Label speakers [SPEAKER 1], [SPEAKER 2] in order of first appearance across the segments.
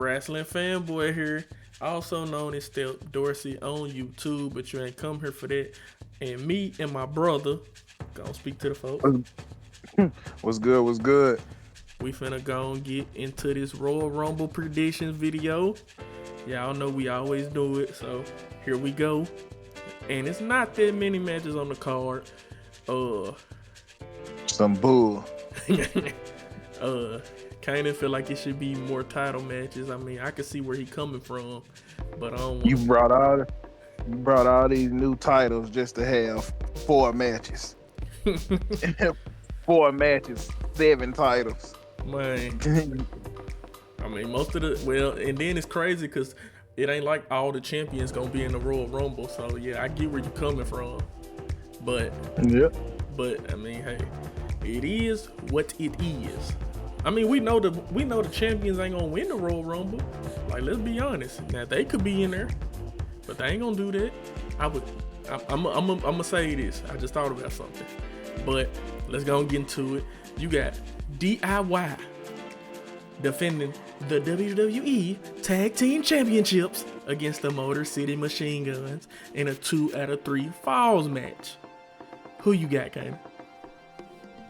[SPEAKER 1] Wrestling Fanboy here, also known as Step Dorsey on YouTube, but you ain't come here for that. And me and my brother, gonna speak to the folks.
[SPEAKER 2] What's good? What's good?
[SPEAKER 1] We finna go and get into this Royal Rumble predictions video. Y'all know we always do it, so here we go. And it's not that many matches on the card.
[SPEAKER 2] Some bull.
[SPEAKER 1] Kind of feel like it should be more title matches. I mean, I can see where he coming from, but I don't
[SPEAKER 2] You
[SPEAKER 1] want.
[SPEAKER 2] brought all these new titles just to have 4 matches. 4 matches, 7 titles.
[SPEAKER 1] Man, I mean, most of and then it's crazy because it ain't like all the champions gonna be in the Royal Rumble. So yeah, I get where you coming from, but
[SPEAKER 2] Yep.
[SPEAKER 1] I mean, hey, it is what it is. I mean, we know the champions ain't gonna win the Royal Rumble. Like, let's be honest. Now they could be in there, but they ain't gonna do that. I'm gonna say this. I just thought about something, but let's go and get into it. You got DIY defending the WWE Tag Team Championships against the Motor City Machine Guns in a 2 out of 3 falls match. Who you got, Kane?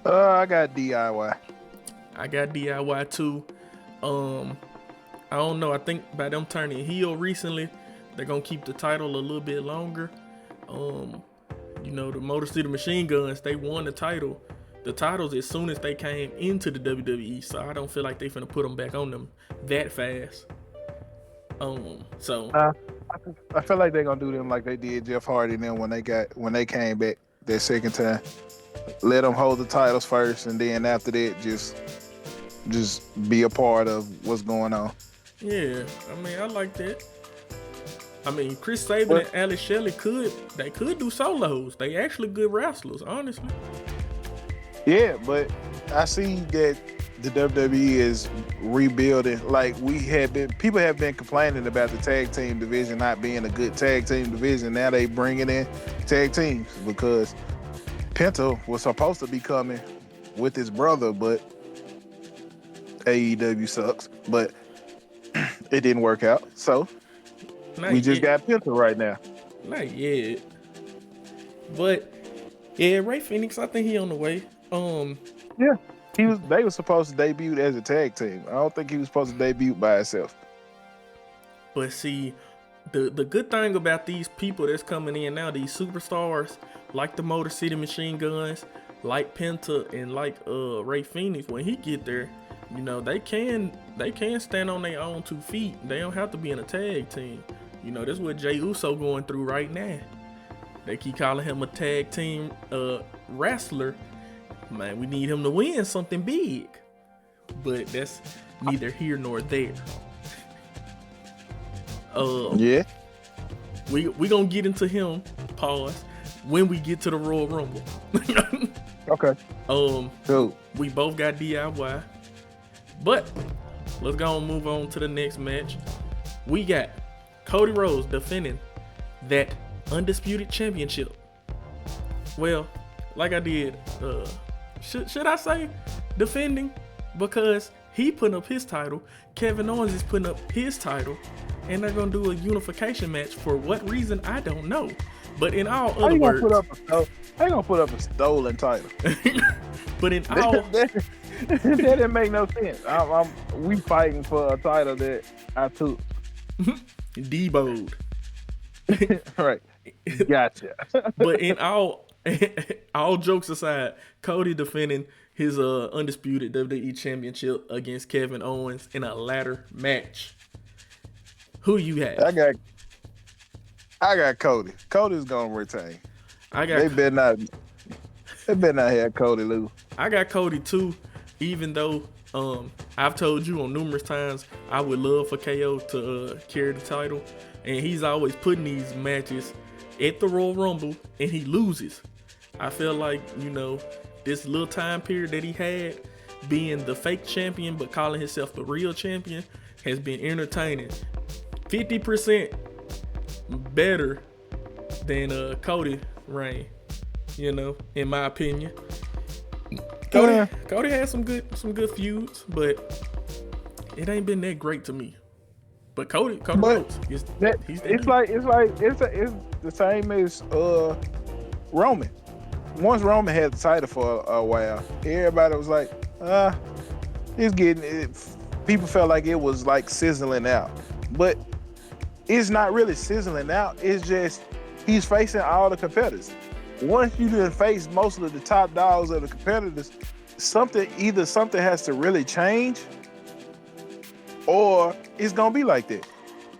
[SPEAKER 2] I got DIY.
[SPEAKER 1] I got DIY too. I don't know. I think by them turning heel recently, they're gonna keep the title a little bit longer. The Motor City Machine Guns, they won the titles as soon as they came into the WWE. So I don't feel like they finna put them back on them that fast.
[SPEAKER 2] I feel like they're gonna do them like they did Jeff Hardy and them when they came back that second time. Let them hold the titles first, and then after that, just be a part of what's going on.
[SPEAKER 1] Yeah, I mean, I like that. I mean, Chris Sabin and Alex Shelley could do solos. They actually good wrestlers, honestly.
[SPEAKER 2] Yeah, but I see that the WWE is rebuilding. Like people have been complaining about the tag team division not being a good tag team division. Now they bringing in tag teams because Penta was supposed to be coming with his brother, but AEW sucks. But it didn't work out, so we just got Penta right now.
[SPEAKER 1] Not yet, but yeah, Ray Phoenix. I think he on the way.
[SPEAKER 2] Yeah, they were supposed to debut as a tag team. I don't think he was supposed to debut by himself.
[SPEAKER 1] But see, the good thing about these people that's coming in now, these superstars like the Motor City Machine Guns, like Penta, and like Ray Phoenix, when he get there, they can stand on their own 2 feet. They don't have to be in a tag team. That's what Jey Uso going through right now. They keep calling him a tag team wrestler. Man, we need him to win something big, but that's neither here nor there.
[SPEAKER 2] Yeah,
[SPEAKER 1] we gonna get into him. Pause. When we get to the Royal Rumble.
[SPEAKER 2] okay. Cool.
[SPEAKER 1] We both got DIY, but let's go and move on to the next match. We got Cody Rhodes defending that undisputed championship. Well, like I did, should I say defending? Because he putting up his title, Kevin Owens is putting up his title, and they're gonna do a unification match. For what reason, I don't know. But in all other words,
[SPEAKER 2] how you gonna put up a stolen title?
[SPEAKER 1] But in all
[SPEAKER 2] that didn't make no sense. We fighting for a title that I took.
[SPEAKER 1] Deboed.
[SPEAKER 2] Right. Gotcha.
[SPEAKER 1] But in all jokes aside, Cody defending his undisputed WWE championship against Kevin Owens in a ladder match. Who you have?
[SPEAKER 2] I got Cody. Cody's gonna retain.
[SPEAKER 1] They
[SPEAKER 2] better not have Cody lose.
[SPEAKER 1] I got Cody too, even though I've told you on numerous times I would love for KO to carry the title, and he's always putting these matches at the Royal Rumble and he loses. I feel like, this little time period that he had being the fake champion but calling himself the real champion has been entertaining. 50% better than Cody reign, in my opinion. Cody had some good feuds, but it ain't been that great to me. But Cody
[SPEAKER 2] But
[SPEAKER 1] Rhodes, he's
[SPEAKER 2] that
[SPEAKER 1] the
[SPEAKER 2] it's
[SPEAKER 1] dude.
[SPEAKER 2] like it's the same as Roman. Once Roman had the title for a while, everybody was like, it's getting it. People felt like it was like sizzling out, but it's not really sizzling out. It's just he's facing all the competitors. Once you done face most of the top dogs of the competitors, either something has to really change, or it's gonna be like that.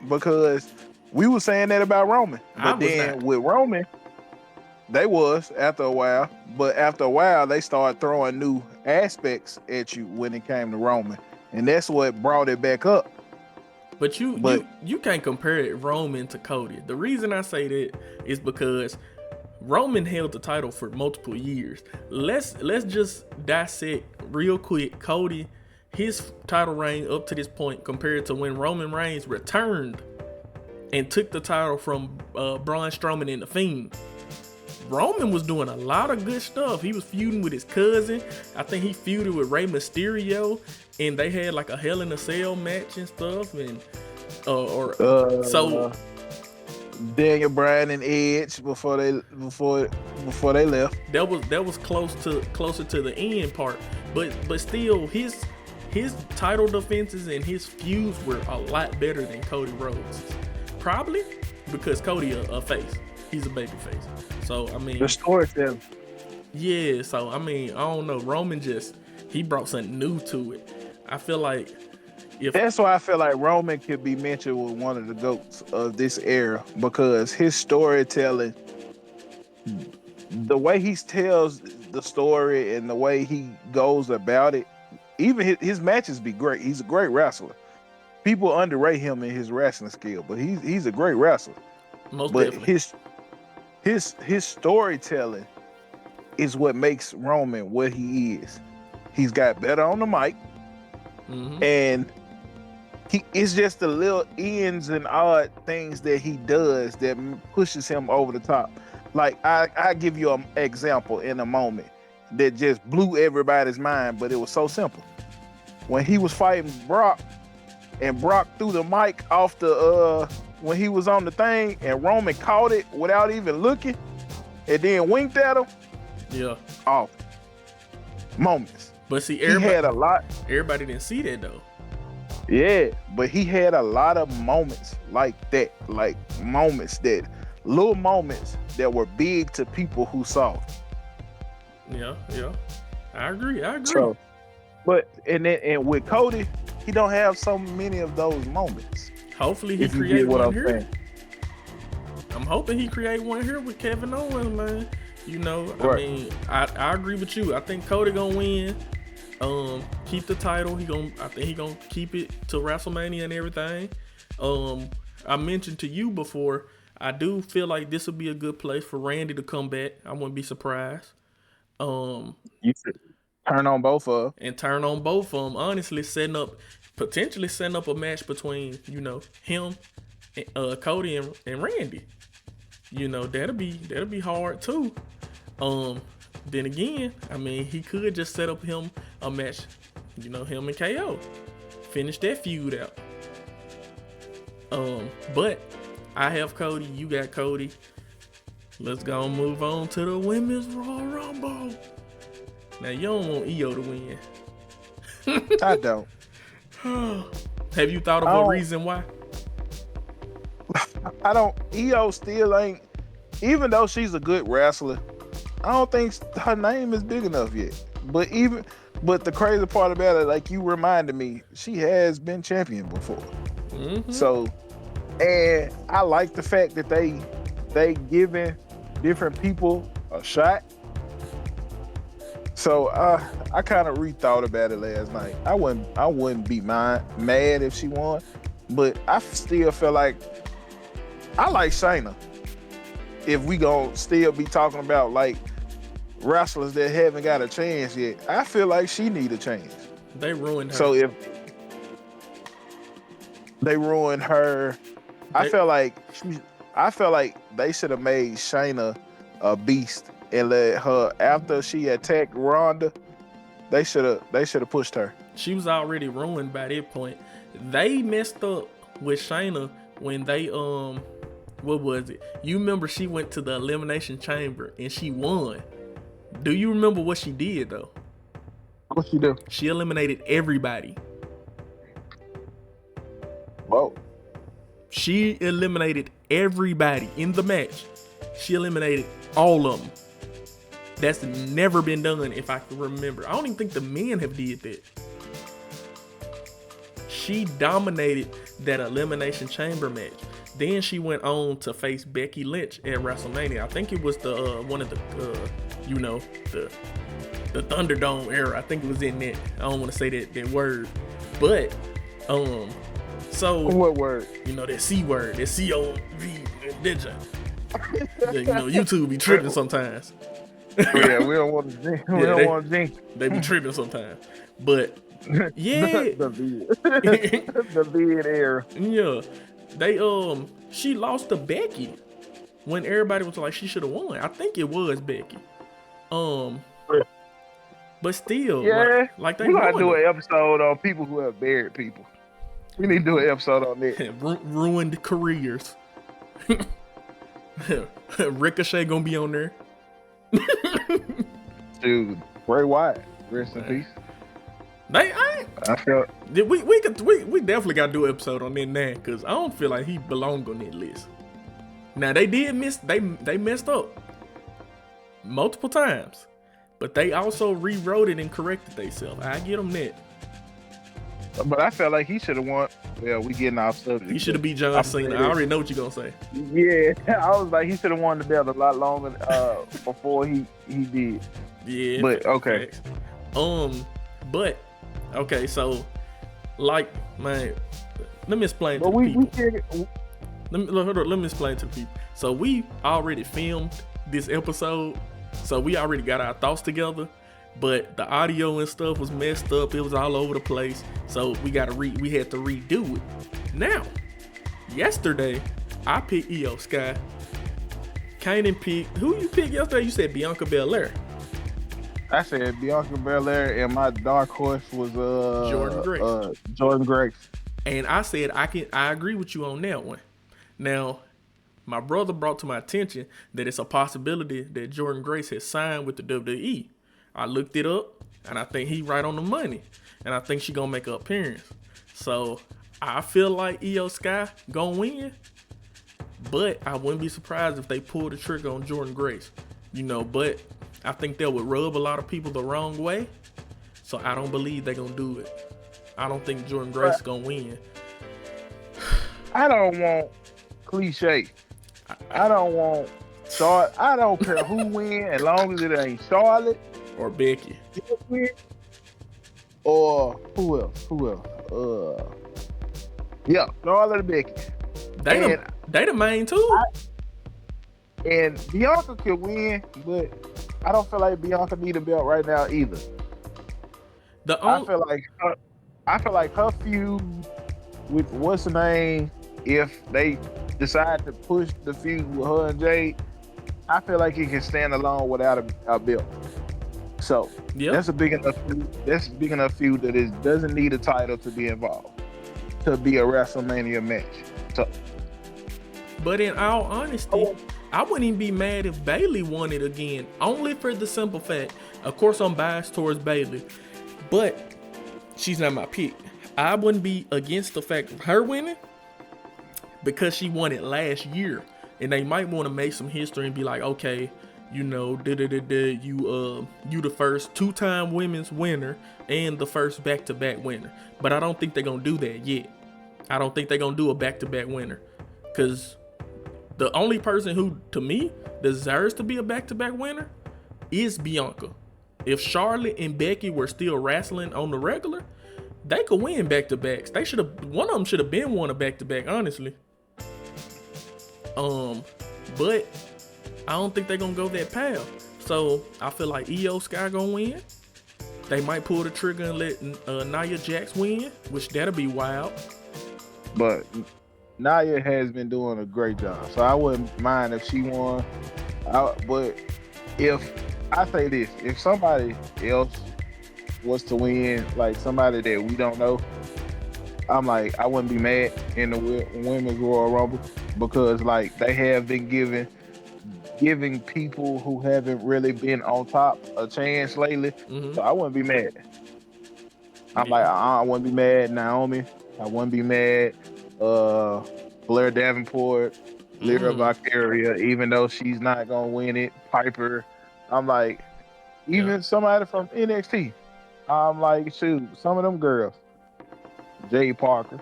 [SPEAKER 2] Because we were saying that about Roman,
[SPEAKER 1] I
[SPEAKER 2] but
[SPEAKER 1] was
[SPEAKER 2] then
[SPEAKER 1] not.
[SPEAKER 2] with Roman, they was after a while. But after a while, they started throwing new aspects at you when it came to Roman, and that's what brought it back up.
[SPEAKER 1] But you
[SPEAKER 2] But
[SPEAKER 1] you you can't compare it Roman to Cody. The reason I say that is because Roman held the title for multiple years. Let's just dissect real quick Cody, his title reign up to this point compared to when Roman Reigns returned and took the title from Braun Strowman and The Fiend. Roman was doing a lot of good stuff. He was feuding with his cousin. I think he feuded with Rey Mysterio, and they had like a Hell in a Cell match and stuff. And so
[SPEAKER 2] Daniel Bryan and Edge before they left.
[SPEAKER 1] that was closer to the end part. But still, his title defenses and his feuds were a lot better than Cody Rhodes. Probably because Cody a face. He's a baby face. So I mean,
[SPEAKER 2] The storytelling.
[SPEAKER 1] yeah. So I mean, I don't know. Roman he brought something new to it. I feel like
[SPEAKER 2] That's why I feel like Roman could be mentioned with one of the GOATs of this era, because his storytelling, the way he tells the story and the way he goes about it, even his matches be great. He's a great wrestler. People underrate him in his wrestling skill, but he's a great wrestler.
[SPEAKER 1] most
[SPEAKER 2] But
[SPEAKER 1] definitely.
[SPEAKER 2] his storytelling is what makes Roman what he is. He's got better on the mic, and it's just the little ends and odd things that he does that pushes him over the top. Like I give you an example in a moment that just blew everybody's mind, but it was so simple. When he was fighting Brock, and Brock threw the mic off the when he was on the thing, and Roman caught it without even looking, and then winked at him.
[SPEAKER 1] Yeah.
[SPEAKER 2] Off moments.
[SPEAKER 1] But see,
[SPEAKER 2] He had a lot.
[SPEAKER 1] Everybody didn't see that though.
[SPEAKER 2] Yeah, but he had a lot of moments like that, like little moments that were big to people who saw it.
[SPEAKER 1] Yeah. I agree.
[SPEAKER 2] So, and with Cody, he don't have so many of those moments.
[SPEAKER 1] Hopefully he
[SPEAKER 2] If you
[SPEAKER 1] create
[SPEAKER 2] get what
[SPEAKER 1] one
[SPEAKER 2] I'm
[SPEAKER 1] here.
[SPEAKER 2] saying.
[SPEAKER 1] I'm hoping he create one here with Kevin Owens, man. You know,
[SPEAKER 2] Right.
[SPEAKER 1] I mean, I agree with you. I think Cody gonna win. Keep the title. I think he gonna keep it to WrestleMania and everything. I mentioned to you before, I do feel like this would be a good place for Randy to come back. I wouldn't be surprised.
[SPEAKER 2] You should turn on both of them.
[SPEAKER 1] And turn on both of them. Honestly, potentially setting up a match between, him, Cody and Randy. That'll be hard too. Then again, I mean, he could just set up him a match, him and KO. Finish that feud out. But I have Cody, you got Cody. Let's go and move on to the Women's Royal Rumble. Now, you don't want Io to win.
[SPEAKER 2] I don't.
[SPEAKER 1] Have you thought of a reason why?
[SPEAKER 2] I don't. Io still ain't, even though she's a good wrestler, I don't think her name is big enough yet. But the crazy part about it, like you reminded me, she has been champion before. So, and I like the fact that they giving different people a shot. So I kind of rethought about it last night. I wouldn't be mad if she won, but I still feel like I like Shayna. If we gonna still be talking about like wrestlers that haven't got a chance yet, I feel like she need a chance.
[SPEAKER 1] They ruined her.
[SPEAKER 2] So if they ruined her, I feel like they should have made Shayna a beast and let her, after she attacked Ronda, they should have pushed her.
[SPEAKER 1] She was already ruined by that point. They messed up with Shayna when they what was it? You remember she went to the Elimination Chamber and she won. Do you remember what she did though?
[SPEAKER 2] What she do?
[SPEAKER 1] She eliminated everybody.
[SPEAKER 2] Whoa.
[SPEAKER 1] She eliminated everybody in the match. She eliminated all of them. That's never been done, if I can remember. I don't even think the men have did that. She dominated that Elimination Chamber match. Then she went on to face Becky Lynch at WrestleMania. I think it was the one of the the Thunderdome era. I think it was in that. I don't want to say that word, but so
[SPEAKER 2] What word?
[SPEAKER 1] You know that C word, that C-O-V, did you? You know, YouTube be tripping sometimes.
[SPEAKER 2] Yeah, we don't want to drink. We don't want to drink.
[SPEAKER 1] They be tripping sometimes. But yeah,
[SPEAKER 2] the beard era.
[SPEAKER 1] Yeah, they she lost to Becky when everybody was like she should have won. I think it was Becky. But still,
[SPEAKER 2] Yeah,
[SPEAKER 1] like they
[SPEAKER 2] we gotta do
[SPEAKER 1] it.
[SPEAKER 2] an episode on people who have buried people. We need to do an episode on that.
[SPEAKER 1] Ruined careers. Ricochet gonna be on there.
[SPEAKER 2] Dude, Bray Wyatt, rest in peace.
[SPEAKER 1] I felt we definitely gotta do an episode on that now, because I don't feel like he belonged on that list. Now they did miss, they messed up multiple times, but they also rewrote it and corrected themselves. I get them that.
[SPEAKER 2] But I felt like he should have won. Well, we getting off subject.
[SPEAKER 1] He should have beat John Cena. I already know what you're gonna say.
[SPEAKER 2] Yeah, I was like, he should have won the belt a lot longer before he did.
[SPEAKER 1] Yeah,
[SPEAKER 2] but okay.
[SPEAKER 1] But okay, so like, man, let me explain to the people. Let me explain to the people. So we already filmed this episode, so we already got our thoughts together. But the audio and stuff was messed up. It was all over the place. So we had to redo it. Now, yesterday, I picked Io Sky. Kanan picked, who you picked yesterday? You said Bianca Belair.
[SPEAKER 2] I said Bianca Belair, and my dark horse was
[SPEAKER 1] Jordan Grace.
[SPEAKER 2] Jordan Grace.
[SPEAKER 1] And I said I agree with you on that one. Now, my brother brought to my attention that it's a possibility that Jordan Grace has signed with the WWE. I looked it up, and I think he right on the money, and I think she gonna make an appearance. So I feel like Io Sky gonna win, but I wouldn't be surprised if they pull the trigger on Jordan Grace. You know, but I think that would rub a lot of people the wrong way, so I don't believe they're gonna do it. I don't think Jordan Grace is gonna win.
[SPEAKER 2] I don't want cliche. I don't want Charlotte. I don't care who win as long as it ain't Charlotte
[SPEAKER 1] or Becky.
[SPEAKER 2] Or who else? Yeah, Charlotte and Becky.
[SPEAKER 1] They the main two.
[SPEAKER 2] And Bianca can win, but I don't feel like Bianca need a belt right now either. I feel like her feud with what's her name, if they decide to push the feud with her and Jade, I feel like it can stand alone without a belt. So that's a big enough feud. That's a big enough feud that it doesn't need a title to be involved, to be a WrestleMania match. So,
[SPEAKER 1] but in all honesty, I wouldn't even be mad if Bayley won it again, only for the simple fact, of course I'm biased towards Bayley, but she's not my pick. I wouldn't be against the fact of her winning because she won it last year, and they might want to make some history and be like, okay, you know, you the first two-time women's winner and the first back-to-back winner. But I don't think they're gonna do that yet. I don't think they're gonna do a back-to-back winner, because the only person who, to me, deserves to be a back-to-back winner is Bianca. If Charlotte and Becky were still wrestling on the regular, they could win back-to-backs. They should have, one of them should have been won a back-to-back, honestly. But I don't think they're gonna go that path. So I feel like Io Sky gonna win. They might pull the trigger and let Nia Jax win, which that'll be wild.
[SPEAKER 2] But Nia has been doing a great job, so I wouldn't mind if she won. But if I say this, if somebody else was to win, like somebody that we don't know, I'm like, I wouldn't be mad in the women's Royal Rumble because like they have been giving people who haven't really been on top a chance lately.
[SPEAKER 1] Mm-hmm.
[SPEAKER 2] So I wouldn't be mad. I'm
[SPEAKER 1] Yeah.
[SPEAKER 2] like, I wouldn't be mad, Naomi. I wouldn't be mad. Blair Davenport, Lyra Valkyria, even though she's not gonna win it. Piper. I'm like,
[SPEAKER 1] Yeah.
[SPEAKER 2] even somebody from NXT. I'm like, shoot, some of them girls. Jay Parker.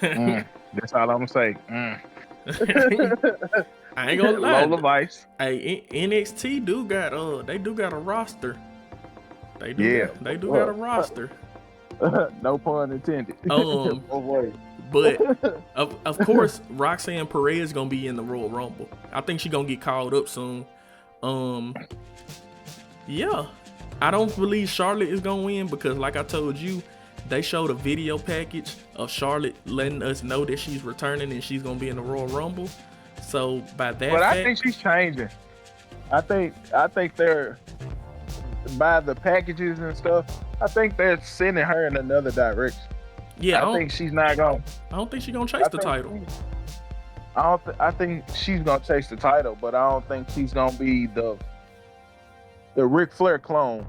[SPEAKER 2] That's all I'm gonna say.
[SPEAKER 1] I ain't gonna lie.
[SPEAKER 2] Lola Vice.
[SPEAKER 1] Hey, NXT do got they do got a roster. They do
[SPEAKER 2] Yeah.
[SPEAKER 1] got a roster.
[SPEAKER 2] No pun intended.
[SPEAKER 1] Um,
[SPEAKER 2] Oh, wait.
[SPEAKER 1] But of course, Roxanne Perez gonna be in the Royal Rumble. I think she gonna get called up soon. Yeah, I don't believe Charlotte is gonna win because, like I told you, they showed a video package of Charlotte letting us know that she's returning and she's gonna be in the Royal Rumble. So by that,
[SPEAKER 2] But I think she's changing. I think they're by the packages and stuff. I think they're sending her in another direction.
[SPEAKER 1] Yeah,
[SPEAKER 2] I think she's not going.
[SPEAKER 1] I don't think she's gonna chase the title.
[SPEAKER 2] I think she's gonna chase the title, but I don't think she's gonna be the Ric Flair clone.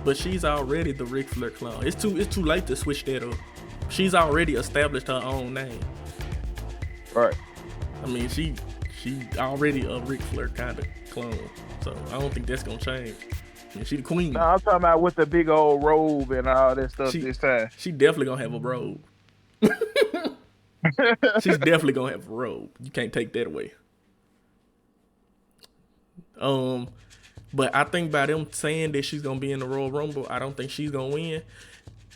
[SPEAKER 1] But she's already the Ric Flair clone. It's too late to switch that up. She's already established her own name.
[SPEAKER 2] Right.
[SPEAKER 1] I mean, she already a Ric Flair kind of clone. So I don't think that's gonna change. I mean, she the queen.
[SPEAKER 2] No, I'm talking about with the big old robe and all that stuff this time.
[SPEAKER 1] She definitely gonna have a robe. She's definitely gonna have a robe. You can't take that away. But I think by them saying that she's gonna be in the Royal Rumble, I don't think she's gonna win.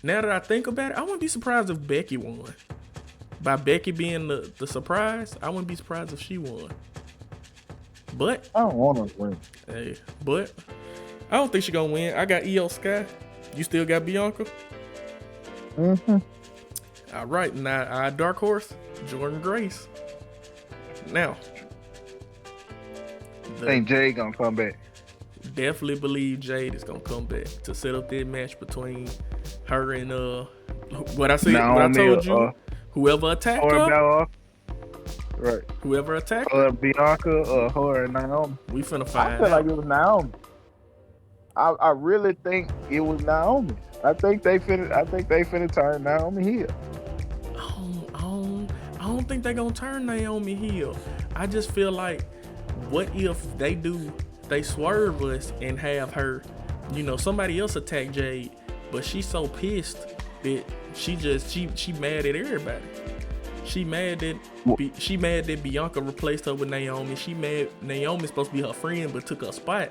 [SPEAKER 1] Now that I think about it, I wouldn't be surprised if Becky won. By Becky being the surprise, I wouldn't be surprised if she won. But
[SPEAKER 2] I don't want to win.
[SPEAKER 1] Hey, but I don't think she's gonna win. I got Io Sky. You still got Bianca?
[SPEAKER 2] Mm-hmm.
[SPEAKER 1] All right, now our dark horse, Jordan Grace. Now,
[SPEAKER 2] I think Jade gonna come back.
[SPEAKER 1] Definitely believe Jade is gonna come back to set up that match between her and what I said, what I told you. Whoever attacked her,
[SPEAKER 2] right?
[SPEAKER 1] Whoever attacked her,
[SPEAKER 2] Bianca or her and Naomi.
[SPEAKER 1] We finna find out.
[SPEAKER 2] I feel like it was Naomi. I really think it was Naomi. I think they finna turn Naomi heel.
[SPEAKER 1] I don't think they're gonna turn Naomi heel. I just feel like, what if they swerve us and have her, somebody else attack Jade, but she's so pissed that she mad at everybody. She mad that Bianca replaced her with Naomi. She mad Naomi's supposed to be her friend but took her spot.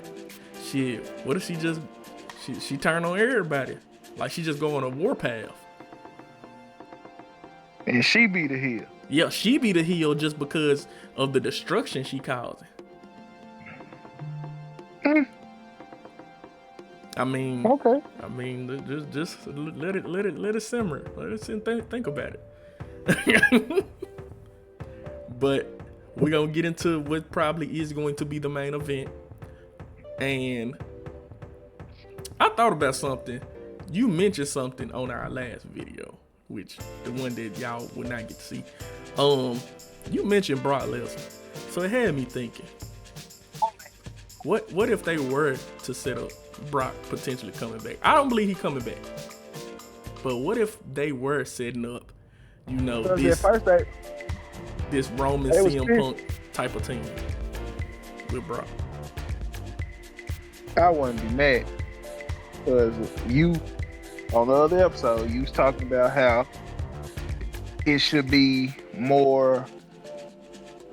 [SPEAKER 1] Shit, what if she turned on everybody? Like she just go on a warpath.
[SPEAKER 2] And she be the heel.
[SPEAKER 1] Yeah, she be the heel just because of the destruction she caused. I mean,
[SPEAKER 2] okay.
[SPEAKER 1] I mean, just let it simmer. Let it think about it. But we're gonna get into what probably is going to be the main event. And I thought about something. You mentioned something on our last video, which the one that y'all would not get to see. You mentioned Brock Lesnar, so it had me thinking. What if they were to set up Brock potentially coming back? I don't believe he coming back. But what if they were setting up, this Roman CM Punk type of team with Brock?
[SPEAKER 2] I wouldn't be mad because you, on the other episode, you was talking about how it should be more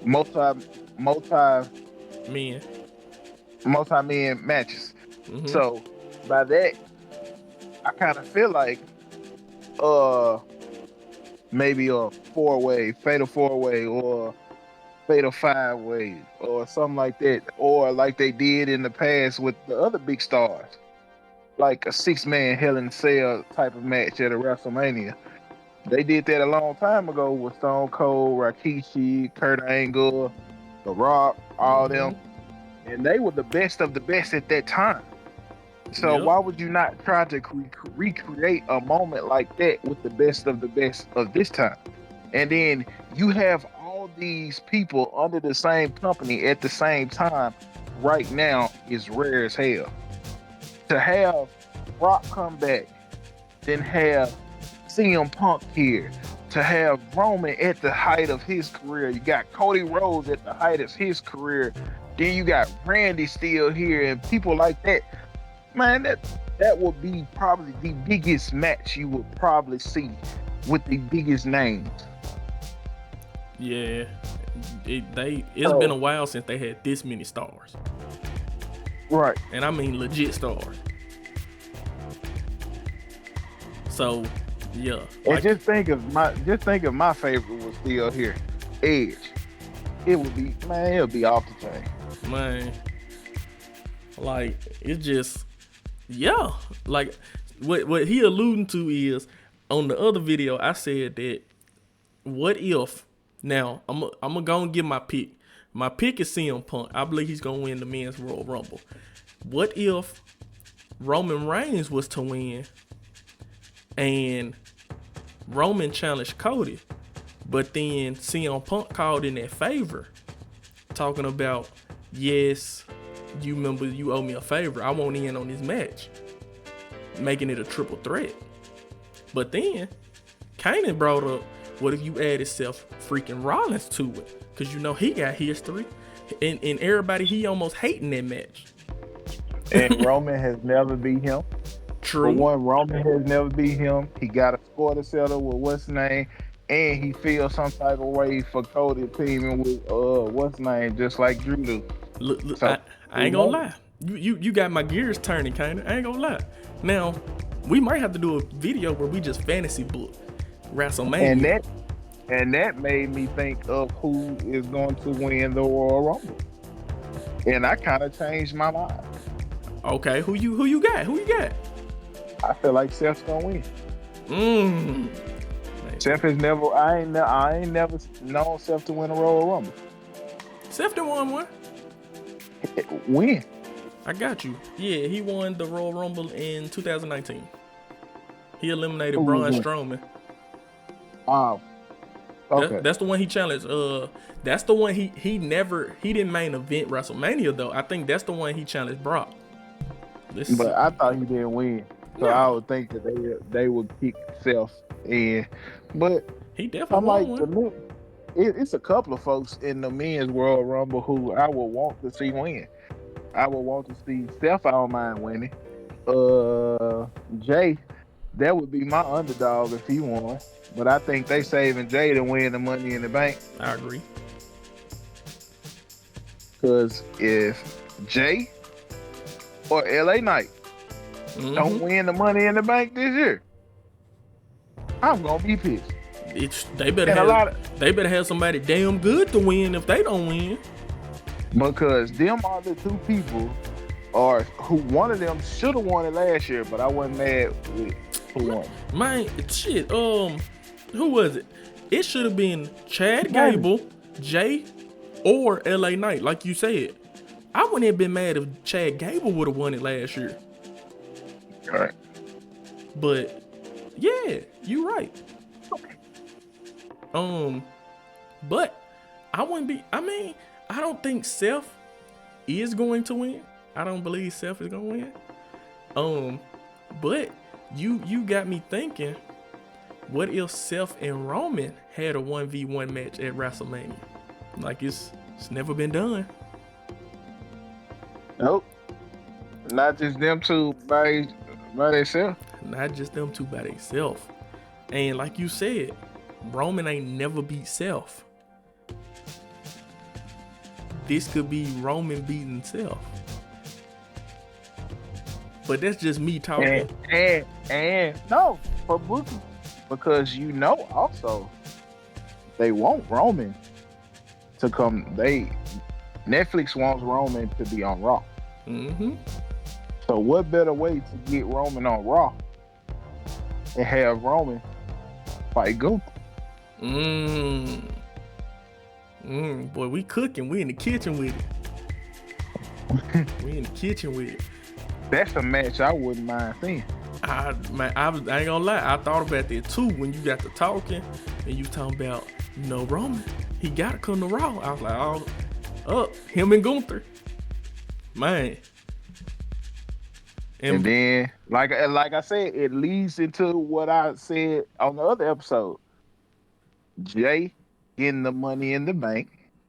[SPEAKER 2] multi-men matches. Mm-hmm. So by that, I kind of feel like maybe a fatal four-way or fatal five-way or something like that, or like they did in the past with the other big stars, like a 6-man Hell in a Cell type of match at a WrestleMania. They did that a long time ago with Stone Cold, Rikishi, Kurt Angle, The Rock, all them. And they were the best of the best at that time. So
[SPEAKER 1] Yep.
[SPEAKER 2] why would you not try to recreate a moment like that with the best of this time? And then you have all these people under the same company at the same time right now is rare as hell. To have Rock come back, then have CM Punk here, to have Roman at the height of his career. You got Cody Rhodes at the height of his career. Then you got Randy still here and people like that. Man, that would be probably the biggest match you would probably see with the biggest names.
[SPEAKER 1] Yeah, it's been a while since they had this many stars,
[SPEAKER 2] Right.
[SPEAKER 1] and I mean legit stars. So, yeah.
[SPEAKER 2] And just think if my favorite was still here, Edge. It would be off the chain.
[SPEAKER 1] Man, like it's just, yeah. Like what he alluding to is on the other video. I said that what if now I'm gonna go and give my pick. My pick is CM Punk. I believe he's gonna win the men's Royal Rumble. What if Roman Reigns was to win and Roman challenged Cody, but then CM Punk called in that favor, talking about, yes, you remember you owe me a favor. I want in on this match, making it a triple threat. But then Kanan brought up, what if you added Seth freaking Rollins to it? Because you know he got history, and everybody he almost hating that match.
[SPEAKER 2] And Roman has never beat him.
[SPEAKER 1] True.
[SPEAKER 2] For one, Roman has never beat him. He got a score to settle with what's his name, and he feels some type of way for Cody teaming with what's his name, just like Drew do.
[SPEAKER 1] Look,
[SPEAKER 2] So,
[SPEAKER 1] I ain't gonna lie. You got my gears turning, kinda. I ain't gonna lie. Now, we might have to do a video where we just fantasy book WrestleMania.
[SPEAKER 2] And that made me think of who is going to win the Royal Rumble. And I kind of changed my mind.
[SPEAKER 1] Okay, who you got? Who you got?
[SPEAKER 2] I feel like Seth's gonna win. Seth has never. I ain't never known Seth to win a Royal Rumble.
[SPEAKER 1] Seth done won one.
[SPEAKER 2] Win.
[SPEAKER 1] I got you. Yeah, he won the Royal Rumble in 2019. He eliminated Braun Strowman.
[SPEAKER 2] Okay.
[SPEAKER 1] That's the one he challenged. That's the one he didn't main event WrestleMania though. I think that's the one he challenged Brock.
[SPEAKER 2] But I thought he didn't win, so I would think that they would kick Seth in. But
[SPEAKER 1] he definitely won one.
[SPEAKER 2] To me, it's a couple of folks in the men's Royal Rumble who I would want to see win. I would want to see Seth. I don't mind winning. Jay, that would be my underdog if he won. But I think they saving Jay to win the Money in the Bank.
[SPEAKER 1] I agree.
[SPEAKER 2] Because if Jay or LA Knight don't win the Money in the Bank this year, I'm gonna be pissed.
[SPEAKER 1] They better have somebody damn good to win if they don't win.
[SPEAKER 2] Because them are the two people, or who one of them should have won it last year, but I wasn't mad with who won.
[SPEAKER 1] Man, shit. Who was it? It should have been Chad Gable, Jay, or LA Knight, like you said. I wouldn't have been mad if Chad Gable would have won it last year.
[SPEAKER 2] All right.
[SPEAKER 1] But yeah, you're right. But I wouldn't be. I mean, I don't think Seth is going to win. I don't believe Seth is gonna win. But you got me thinking. What if Seth and Roman had a 1v1 match at WrestleMania? Like it's never been done.
[SPEAKER 2] Nope. Not just them two by themselves.
[SPEAKER 1] Not just them two by themselves. And like you said, Roman ain't never beat Seth. This could be Roman beating Seth. But that's just me talking.
[SPEAKER 2] And no, for booking. Because also they want Roman to come. Netflix wants Roman to be on Raw. So what better way to get Roman on Raw and have Roman fight Gunther?
[SPEAKER 1] Boy, we cooking. We in the kitchen with it.
[SPEAKER 2] That's a match I wouldn't mind seeing.
[SPEAKER 1] I ain't gonna lie. I thought about that too when you got to talking and you talking about, Roman, he gotta come to Raw. I was like, him and Gunther, man.
[SPEAKER 2] And then, like I said, it leads into what I said on the other episode. Jay getting the Money in the Bank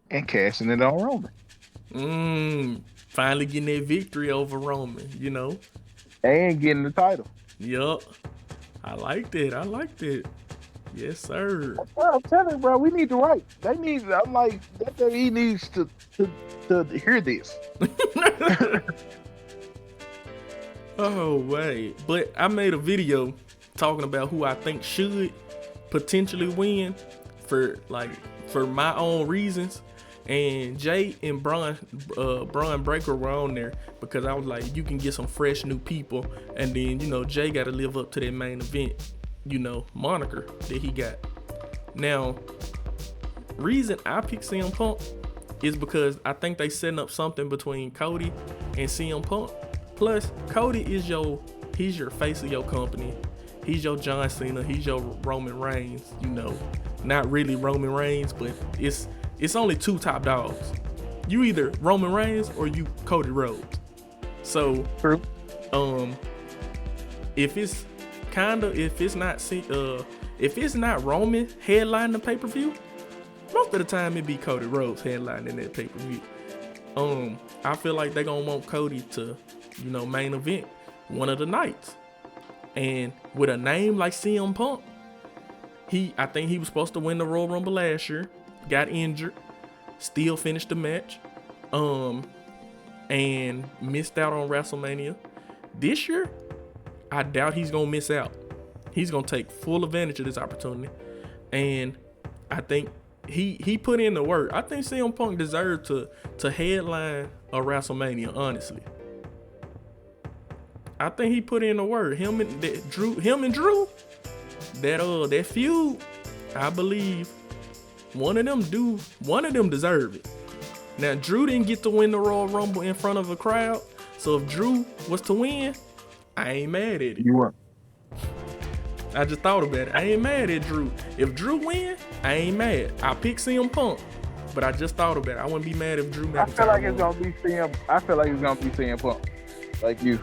[SPEAKER 2] and cashing it on Roman.
[SPEAKER 1] Finally getting that victory over Roman,
[SPEAKER 2] And getting the title.
[SPEAKER 1] Yup. I liked it. Yes, sir.
[SPEAKER 2] I'm telling you, bro, we need to write. I'm like, WWE needs to hear this.
[SPEAKER 1] Oh, wait. But I made a video talking about who I think should potentially win for my own reasons. And Jay and Braun Breaker were on there because I was like, you can get some fresh new people. And then, Jay got to live up to that main event, moniker that he got. Now, reason I picked CM Punk is because I think they setting up something between Cody and CM Punk. Plus, Cody he's your face of your company. He's your John Cena. He's your Roman Reigns, Not really Roman Reigns, but it's only two top dogs. You either Roman Reigns or you Cody Rhodes. So,
[SPEAKER 2] true.
[SPEAKER 1] If it's not Roman headlining the pay-per-view, most of the time it be Cody Rhodes headlining that pay-per-view. I feel like they're gonna want Cody to, main event one of the nights. And with a name like CM Punk, I think he was supposed to win the Royal Rumble last year, got injured, still finished the match, and missed out on WrestleMania. This year, I doubt he's gonna miss out. He's gonna take full advantage of this opportunity, and I think he put in the work. I think CM Punk deserved to headline a WrestleMania. Honestly, I think he put in the work. Him and Drew, that feud, I believe one of them deserve it. Now, Drew didn't get to win the Royal Rumble in front of a crowd, so if Drew was to win, I ain't mad at it.
[SPEAKER 2] You weren't.
[SPEAKER 1] I just thought about it. I ain't mad at Drew. If Drew win, I ain't mad. I pick CM Punk, but I just thought about it. I wouldn't be mad if Drew.
[SPEAKER 2] I feel like it's gonna be CM Punk, like you,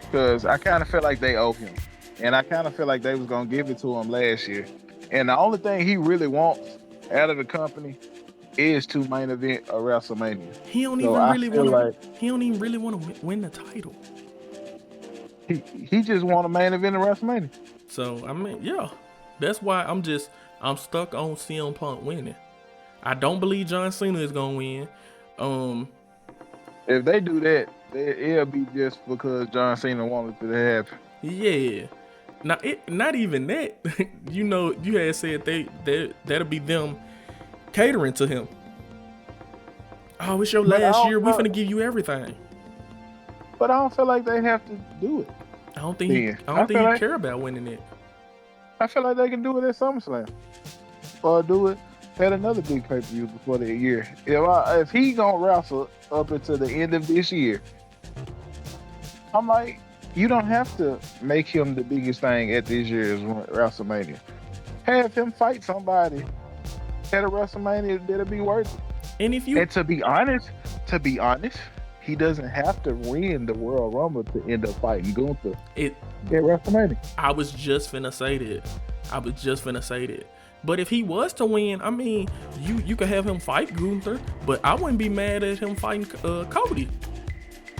[SPEAKER 2] because I kind of feel like they owe him, and I kind of feel like they was gonna give it to him last year. And the only thing he really wants out of the company is to main event a WrestleMania.
[SPEAKER 1] He don't even really want to win the title.
[SPEAKER 2] He just want a main event a WrestleMania.
[SPEAKER 1] So I mean, yeah, that's why I'm stuck on CM Punk winning. I don't believe John Cena is gonna win.
[SPEAKER 2] If they do that, it'll be just because John Cena wanted it to happen.
[SPEAKER 1] Yeah. Not even that. You had said that'll be them catering to him. Oh, it's your last year. We finna give you everything.
[SPEAKER 2] But I don't feel like they have to do it.
[SPEAKER 1] I don't think he care about winning it.
[SPEAKER 2] I feel like they can do it at SummerSlam, or do it at another big pay-per-view before the year. If he gonna wrestle up until the end of this year, I'm like, you don't have to make him the biggest thing at this year's WrestleMania. Have him fight somebody at a WrestleMania that'll be worth it. And to be honest, he doesn't have to win the Royal Rumble to end up fighting Gunther at WrestleMania.
[SPEAKER 1] I was just finna say that. But if he was to win, I mean, you could have him fight Gunther, but I wouldn't be mad at him fighting Cody.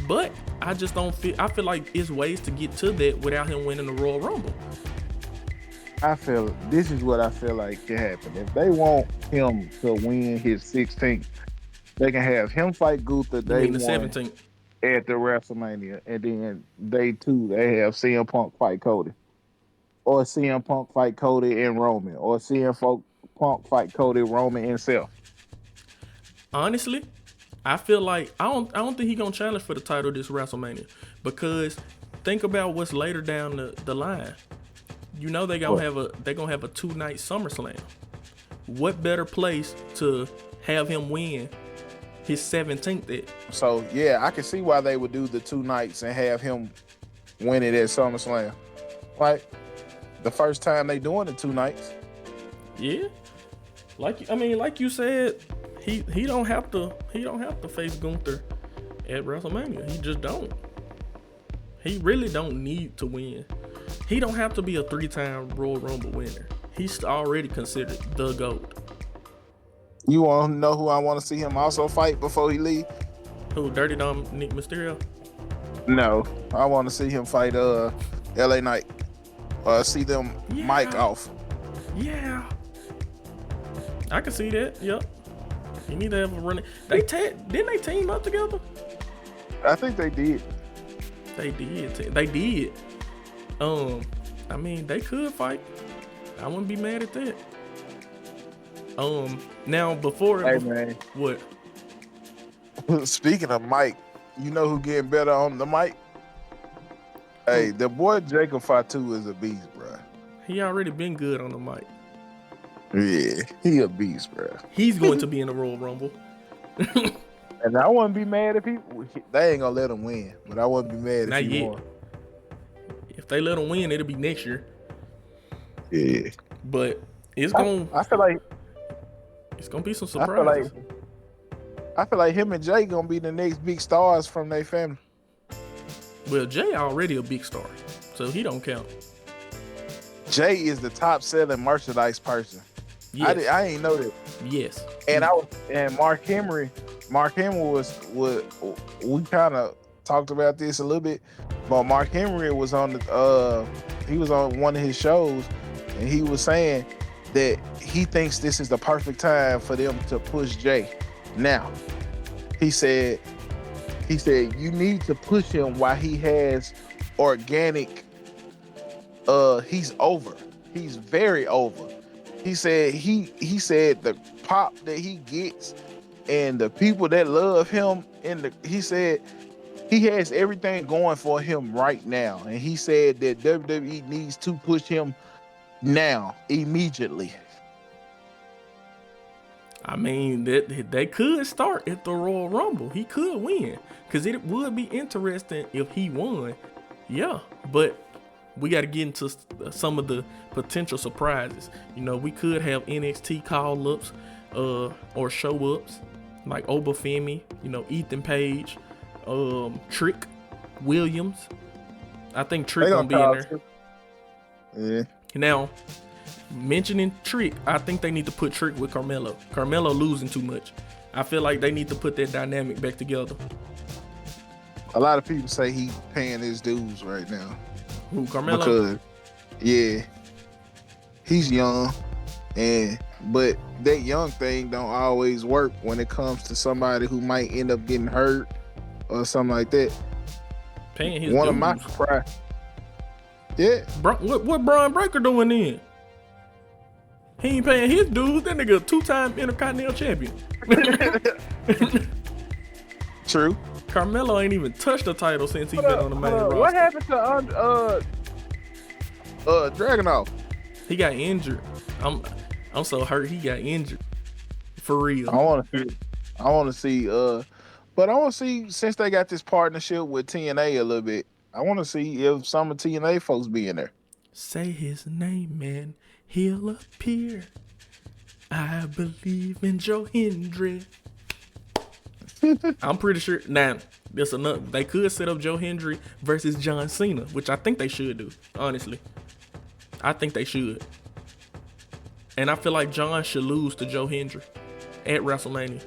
[SPEAKER 1] But I just don't feel. I feel like it's ways to get to that without him winning the Royal Rumble.
[SPEAKER 2] This is what I feel like can happen. If they want him to win his 16th, they can have him fight Gunther. They
[SPEAKER 1] the 17th
[SPEAKER 2] at the WrestleMania, and then they have CM Punk fight Cody, or CM Punk fight Cody and Roman, or CM Punk fight Cody, Roman, and Seth.
[SPEAKER 1] Honestly, I feel like I don't think he's gonna challenge for the title this WrestleMania, because think about what's later down the line. They're gonna have a 2-night SummerSlam. What better place to have him win his 17th at.
[SPEAKER 2] So yeah, I can see why they would do the 2 nights and have him win it at SummerSlam. Like the first time they doing the 2 nights.
[SPEAKER 1] Yeah, like you said, he don't have to face Gunther at WrestleMania. He just don't. He really don't need to win. He don't have to be a 3-time Royal Rumble winner. He's already considered the GOAT.
[SPEAKER 2] You want to know who I want to see him also fight before he leave?
[SPEAKER 1] Who, Dirty Dominic Mysterio?
[SPEAKER 2] No, I want to see him fight LA Knight. See them mic off.
[SPEAKER 1] Yeah, I can see that. Yep. You need to have a running. Didn't they team up together?
[SPEAKER 2] I think they did.
[SPEAKER 1] They did. I mean, they could fight. I wouldn't be mad at that. Now
[SPEAKER 2] Man.
[SPEAKER 1] What?
[SPEAKER 2] Speaking of Mike, you know who getting better on the mic? Hey, the boy Jacob Fatu is a beast, bro.
[SPEAKER 1] He already been good on the mic.
[SPEAKER 2] Yeah, he a beast, bro.
[SPEAKER 1] He's going to be in the Royal Rumble.
[SPEAKER 2] And I wouldn't be mad if they ain't gonna let him win, but I wouldn't be mad if he won.
[SPEAKER 1] If they let him win, it'll be next year.
[SPEAKER 2] Yeah,
[SPEAKER 1] but it's gonna.
[SPEAKER 2] I feel like
[SPEAKER 1] it's gonna be some surprises.
[SPEAKER 2] I feel like him and Jay gonna be the next big stars from their family.
[SPEAKER 1] Well, Jay already a big star, so he don't count.
[SPEAKER 2] Jay is the top selling merchandise person. Yes. I ain't know that.
[SPEAKER 1] Yes.
[SPEAKER 2] And Mark Henry was we kind of talked about this a little bit, but Mark Henry was on he was on one of his shows, and he was saying that he thinks this is the perfect time for them to push Jay. Now, he said you need to push him while he has organic. He's over. He's very over. He said the pop that he gets and the people that love him he said he has everything going for him right now. And he said that WWE needs to push him now, immediately.
[SPEAKER 1] I mean, they could start at the Royal Rumble. He could win, because it would be interesting if he won. Yeah, but we got to get into some of the potential surprises. You know, we could have NXT call-ups or show-ups like Obafemi, Ethan Page, Trick Williams. I think Trick gonna be in there.
[SPEAKER 2] Yeah.
[SPEAKER 1] Now, mentioning Trick, I think they need to put Trick with Carmelo. Carmelo losing too much. I feel like they need to put that dynamic back together.
[SPEAKER 2] A lot of people say he paying his dues right now.
[SPEAKER 1] Who, Carmelo?
[SPEAKER 2] Because, yeah, he's young, but that young thing don't always work when it comes to somebody who might end up getting hurt or something like that.
[SPEAKER 1] Paying his
[SPEAKER 2] dues.
[SPEAKER 1] Of
[SPEAKER 2] my surprise. Yeah.
[SPEAKER 1] What Braun Breaker doing then? He ain't paying his dues. That nigga a 2-time Intercontinental Champion.
[SPEAKER 2] True.
[SPEAKER 1] Carmelo ain't even touched the title since he been on the main roster.
[SPEAKER 2] What happened to Dragunov?
[SPEAKER 1] He got injured. I'm so hurt he got injured. For real.
[SPEAKER 2] I want to see but I want to see, since they got this partnership with TNA a little bit, I want to see if some of TNA folks be in there.
[SPEAKER 1] Say his name, man. He'll appear. I believe in Joe Hendry. I'm pretty sure now there's enough. They could set up Joe Hendry versus John Cena, which I think they should do. Honestly, I think they should. And I feel like John should lose to Joe Hendry at WrestleMania.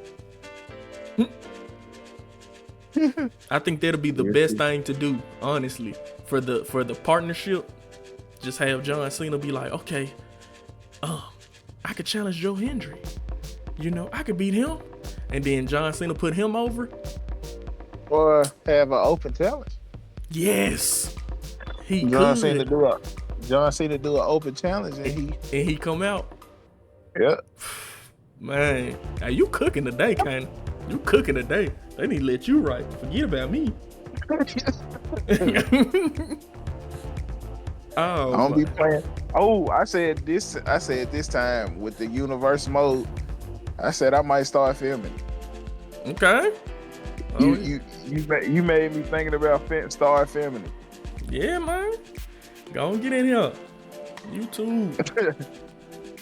[SPEAKER 1] I think that'll be the best thing to do, honestly, for the partnership. Just have John Cena be like, okay, I could challenge Joe Hendry. I could beat him. And then John Cena put him over.
[SPEAKER 2] Or have an open challenge.
[SPEAKER 1] Yes.
[SPEAKER 2] John Cena do an open challenge and
[SPEAKER 1] he come out.
[SPEAKER 2] Yeah.
[SPEAKER 1] Man, now you cooking today, kind of. You cooking today. They need to let you right. Forget about me.
[SPEAKER 2] I don't be playing. Oh, I said this time with the universe mode. I said I might start filming.
[SPEAKER 1] Okay. Oh,
[SPEAKER 2] You made me thinking about Star Feminine.
[SPEAKER 1] yeah, man. Go on, get in here. YouTube.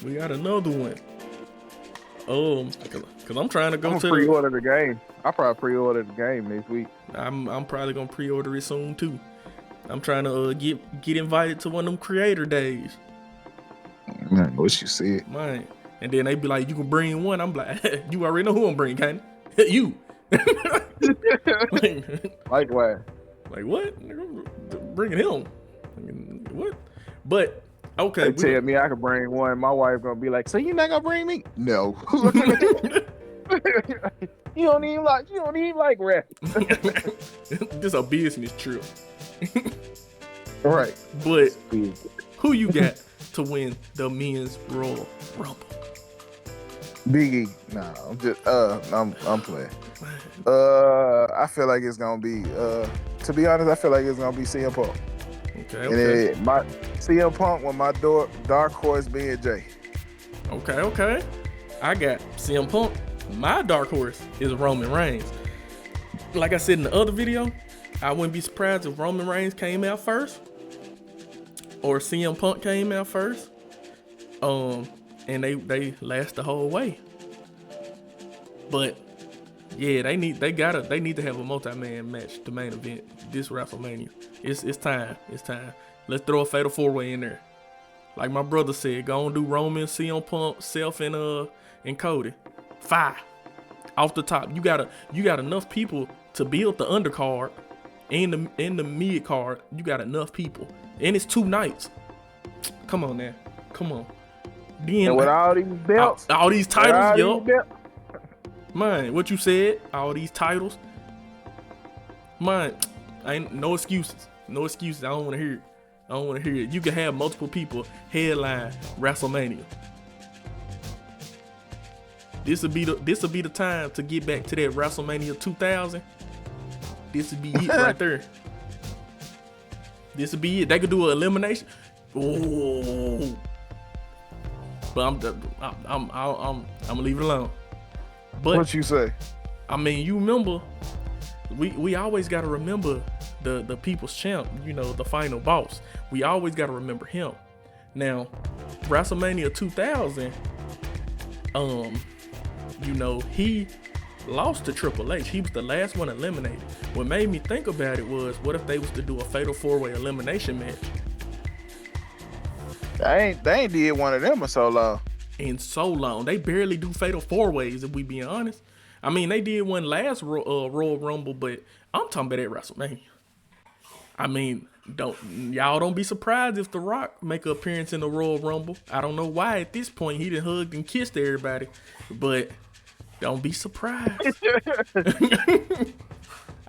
[SPEAKER 1] We got another one. Cause I'm trying to go
[SPEAKER 2] I'm
[SPEAKER 1] to
[SPEAKER 2] gonna pre-order the game. I'll probably pre-order the game next week.
[SPEAKER 1] I'm probably gonna pre-order it soon too. I'm trying to get invited to one of them creator days.
[SPEAKER 2] Man, what you said?
[SPEAKER 1] Man. And then they be like, you can bring one. I'm like, you already know who I'm bringing, can't you? You.
[SPEAKER 2] Likewise.
[SPEAKER 1] Like what? Bringing him? What? But okay.
[SPEAKER 2] They tell me I can bring one. My wife gonna be like, "So you not gonna bring me?" No. You don't even like rap.
[SPEAKER 1] This a business trip.
[SPEAKER 2] Right.
[SPEAKER 1] But who you got to win the men's Royal Rumble?
[SPEAKER 2] Biggie. Nah, I'm just I'm playing. I feel like it's gonna be to be honest, I feel like it's gonna be CM Punk.
[SPEAKER 1] Okay.
[SPEAKER 2] And my CM Punk with my dark horse being Jay.
[SPEAKER 1] Okay. I got CM Punk. My dark horse is Roman Reigns. Like I said in the other video, I wouldn't be surprised if Roman Reigns came out first or CM Punk came out first. And they last the whole way. But yeah, they need to have a multi-man match to main event this WrestleMania. It's time. Let's throw a fatal 4-way in there. Like my brother said, go and do Roman, CM Punk, Self, and Cody. 5 off the top. You got enough people to build the undercard and the mid card. You got enough people, and it's 2 nights. Come on now, come on. Then
[SPEAKER 2] and with all these belts,
[SPEAKER 1] all these titles,
[SPEAKER 2] yo.
[SPEAKER 1] Man, what you said, all these titles. Man, ain't no excuses. No excuses. I don't want to hear it. You can have multiple people headline WrestleMania. This will be the time to get back to that WrestleMania 2000. This would be it right there. This would be it. They could do an elimination. Oh, but I'm gonna leave it alone. But
[SPEAKER 2] what you say?
[SPEAKER 1] I mean, you remember, we always gotta remember the people's champ. You know, the final boss. We always gotta remember him. Now, WrestleMania 2000. You know, he lost to Triple H. He was the last one eliminated. What made me think about it was, what if they was to do a fatal 4-way elimination match?
[SPEAKER 2] They ain't did one of them in so long.
[SPEAKER 1] They barely do fatal 4-ways, if we being honest. I mean, they did one last Royal Rumble, but I'm talking about at WrestleMania. I mean, don't be surprised if The Rock make an appearance in the Royal Rumble. I don't know why at this point he done hugged and kissed everybody, but don't be surprised.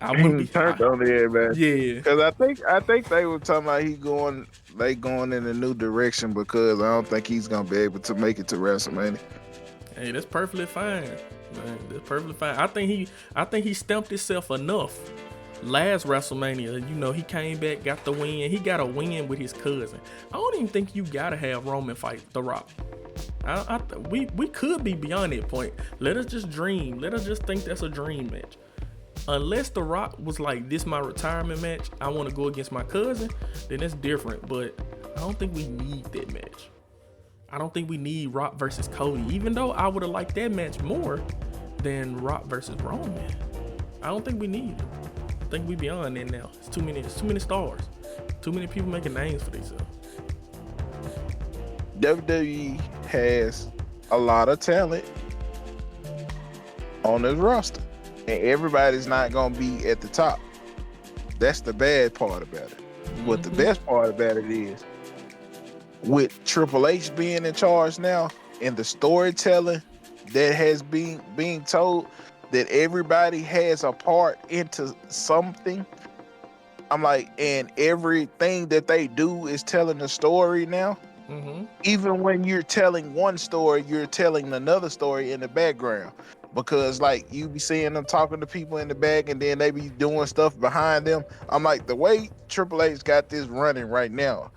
[SPEAKER 1] I wouldn't be
[SPEAKER 2] turned on the head, man.
[SPEAKER 1] Yeah,
[SPEAKER 2] because I think they were talking about they going in a new direction, because I don't think he's gonna be able to make it to WrestleMania.
[SPEAKER 1] Hey, that's perfectly fine, man. That's perfectly fine. I think he stamped himself enough. Last WrestleMania, you know, he came back, got the win. He got a win with his cousin. I don't even think you gotta have Roman fight The Rock. We could be beyond that point. Let us just dream. Let us just think that's a dream match. Unless The Rock was like, this my retirement match, I want to go against my cousin, then that's different. But I don't think we need that match. I don't think we need Rock versus Cody, even though I would have liked that match more than Rock versus Roman. I don't think we need it. I think we beyond that now. It's too many stars. Too many people making names for themselves.
[SPEAKER 2] WWE has a lot of talent on this roster, and everybody's not gonna be at the top. That's the bad part about it. What the best part about it is, with Triple H being in charge now, and the storytelling that has been being told, that everybody has a part into something. I'm like, and everything that they do is telling a story now. Even when you're telling one story, you're telling another story in the background, because like you be seeing them talking to people in the back, and then they be doing stuff behind them. I'm like, the way Triple H got this running right now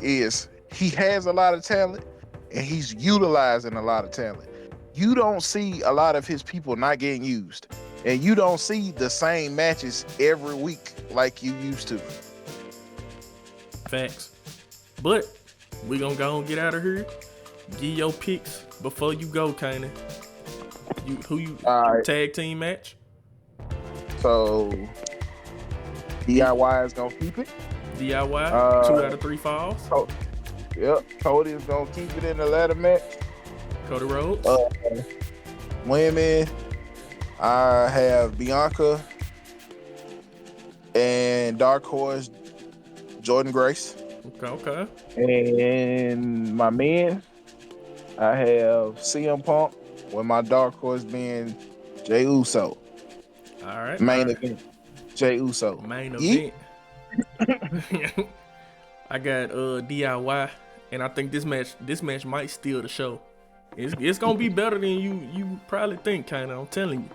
[SPEAKER 2] is he has a lot of talent, and he's utilizing a lot of talent. You don't see a lot of his people not getting used. and you don't see the same matches every week like you used to.
[SPEAKER 1] Facts. But we gonna go and get out of here. Give your picks before you go, kinda. Who you
[SPEAKER 2] All right.
[SPEAKER 1] tag team match?
[SPEAKER 2] So DIY is gonna keep it.
[SPEAKER 1] DIY, 2 out of 3 falls.
[SPEAKER 2] Yep, Cody is gonna keep it in the ladder match.
[SPEAKER 1] Cody Rhodes.
[SPEAKER 2] Women, I have Bianca and Dark Horse Jordan Grace.
[SPEAKER 1] Okay.
[SPEAKER 2] And my men, I have CM Punk with my Dark Horse being Jey Uso.
[SPEAKER 1] All right.
[SPEAKER 2] Main event, Jey Uso.
[SPEAKER 1] Main event. I got DIY, and I think this match might steal the show. It's gonna be better than you probably think, kinda. I'm telling you,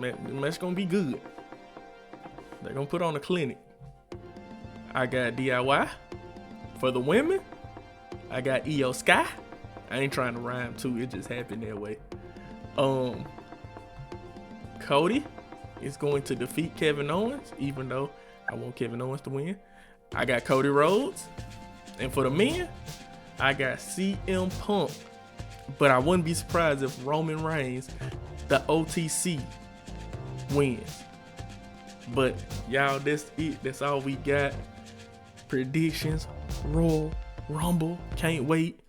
[SPEAKER 1] man, the match gonna be good. They're gonna put on a clinic. I got DIY for the women. I got Io Sky. I ain't trying to rhyme too. It just happened that way. Cody is going to defeat Kevin Owens, even though I want Kevin Owens to win. I got Cody Rhodes. And for the men, I got CM Punk. But I wouldn't be surprised if Roman Reigns, the OTC, wins. But y'all, that's it. That's all we got. Predictions, Royal Rumble. Can't wait.